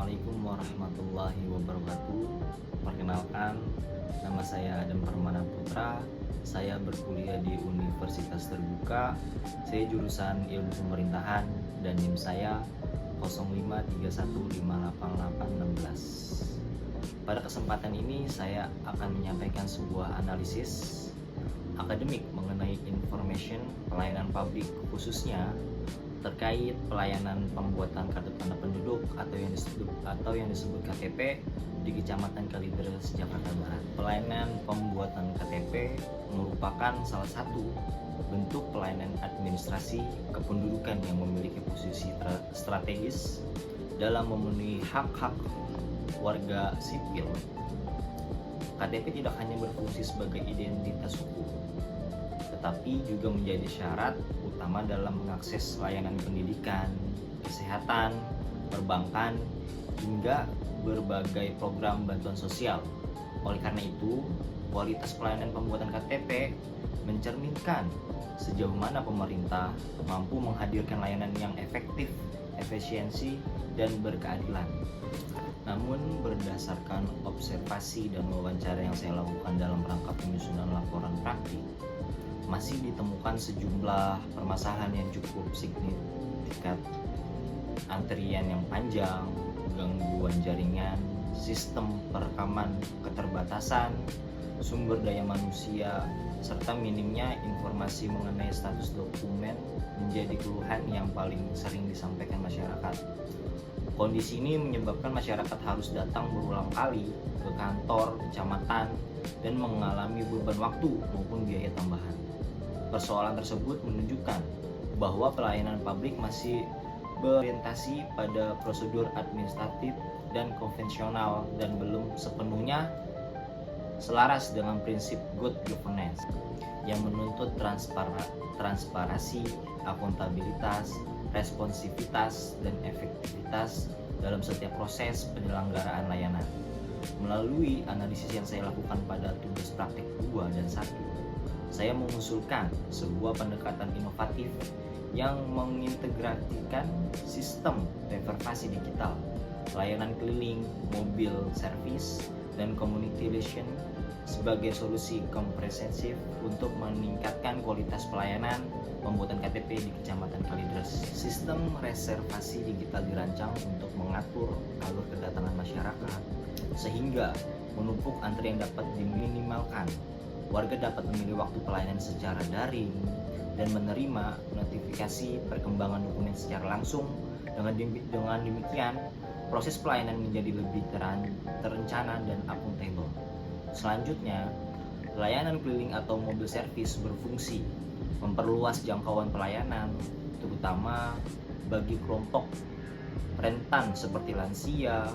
Assalamualaikum warahmatullahi wabarakatuh. Perkenalkan, nama saya Adam Permana Putra. Saya berkuliah di Universitas Terbuka. Saya jurusan Ilmu Pemerintahan dan NIM saya 0531588816. Pada kesempatan ini saya akan menyampaikan sebuah analisis akademik mengenai information pelayanan publik, khususnya terkait pelayanan pembuatan kartu tanda penduduk atau yang disebut KTP di Kecamatan Kalideres, Jakarta Barat. Pelayanan pembuatan KTP merupakan salah satu bentuk pelayanan administrasi kependudukan yang memiliki posisi strategis dalam memenuhi hak-hak warga sipil. KTP tidak hanya berfungsi sebagai identitas hukum, tetapi juga menjadi syarat utama dalam mengakses layanan pendidikan, kesehatan, perbankan, hingga berbagai program bantuan sosial. Oleh karena itu, kualitas pelayanan pembuatan KTP mencerminkan sejauh mana pemerintah mampu menghadirkan layanan yang efektif, efisiensi, dan berkeadilan. Namun berdasarkan observasi dan wawancara yang saya lakukan dalam rangka penyusunan laporan praktik, masih ditemukan sejumlah permasalahan yang cukup signifikan. Antrian yang panjang, gangguan jaringan, sistem perekaman keterbatasan, sumber daya manusia, serta minimnya informasi mengenai status dokumen menjadi keluhan yang paling sering disampaikan masyarakat. Kondisi ini menyebabkan masyarakat harus datang berulang kali ke kantor, kecamatan, dan mengalami beban waktu maupun biaya tambahan. Persoalan tersebut menunjukkan bahwa pelayanan publik masih berorientasi pada prosedur administratif dan konvensional dan belum sepenuhnya selaras dengan prinsip good governance yang menuntut transparansi, akuntabilitas, responsivitas, dan efektivitas dalam setiap proses penyelenggaraan layanan. Melalui analisis yang saya lakukan pada tugas praktik 2 dan 1, saya mengusulkan sebuah pendekatan inovatif yang mengintegrasikan sistem reservasi digital, layanan keliling, mobil service, dan community relation sebagai solusi komprehensif untuk meningkatkan kualitas pelayanan pembuatan KTP di Kecamatan Kalideres. Sistem reservasi digital dirancang untuk mengatur alur kedatangan masyarakat sehingga menumpuk antrian dapat diminimalkan. Warga dapat memilih waktu pelayanan secara daring dan menerima notifikasi perkembangan dokumen secara langsung. Dengan demikian, proses pelayanan menjadi lebih terencana dan akuntabel. Selanjutnya, layanan keliling atau mobil servis berfungsi memperluas jangkauan pelayanan, terutama bagi kelompok rentan seperti lansia,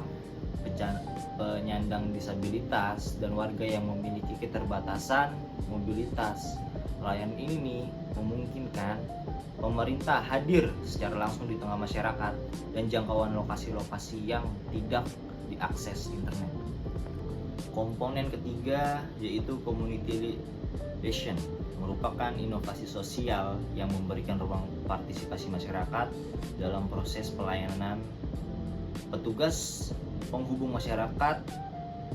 penyandang disabilitas, dan warga yang memiliki keterbatasan mobilitas. Layanan ini memungkinkan pemerintah hadir secara langsung di tengah masyarakat dan jangkauan lokasi-lokasi yang tidak diakses internet. Komponen ketiga yaitu community relation merupakan inovasi sosial yang memberikan ruang partisipasi masyarakat dalam proses pelayanan. Petugas penghubung masyarakat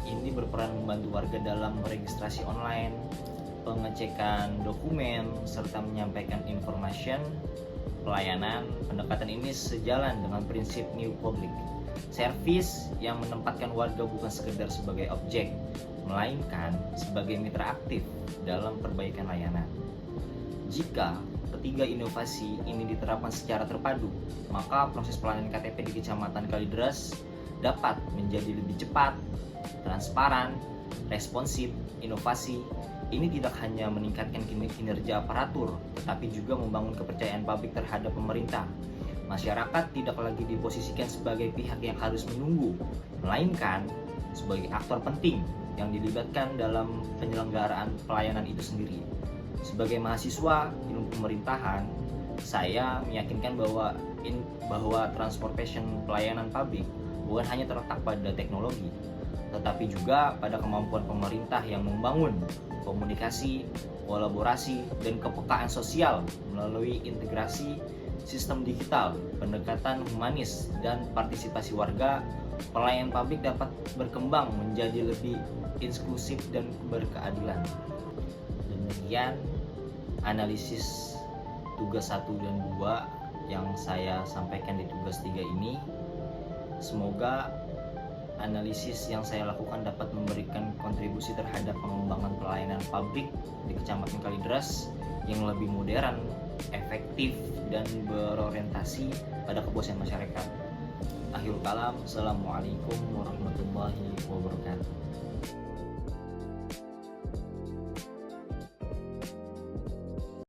ini berperan membantu warga dalam registrasi online, pengecekan dokumen, serta menyampaikan informasi pelayanan. Pendekatan ini sejalan dengan prinsip New Public Service yang menempatkan warga bukan sekedar sebagai objek, melainkan sebagai mitra aktif dalam perbaikan layanan. Jika ketiga inovasi ini diterapkan secara terpadu, maka proses pelayanan KTP di Kecamatan Kalideres dapat menjadi lebih cepat, transparan, responsif. Inovasi ini tidak hanya meningkatkan kinerja aparatur, tetapi juga membangun kepercayaan publik terhadap pemerintah. Masyarakat tidak lagi diposisikan sebagai pihak yang harus menunggu, melainkan sebagai aktor penting yang dilibatkan dalam penyelenggaraan pelayanan itu sendiri. Sebagai mahasiswa ilmu pemerintahan, saya meyakinkan bahwa transportation pelayanan publik bukan hanya terletak pada teknologi, tetapi juga pada kemampuan pemerintah yang membangun komunikasi, kolaborasi, dan kepekaan sosial melalui integrasi sistem digital, pendekatan humanis, dan partisipasi warga, pelayanan publik dapat berkembang menjadi lebih inklusif dan berkeadilan. Demikian analisis tugas 1 dan 2 yang saya sampaikan di tugas 3 ini. Semoga analisis yang saya lakukan dapat memberikan kontribusi terhadap pengembangan pelayanan publik di Kecamatan Kalideres yang lebih modern, efektif, dan berorientasi pada kepuasan masyarakat. Akhirul kalam, assalamualaikum warahmatullahi wabarakatuh.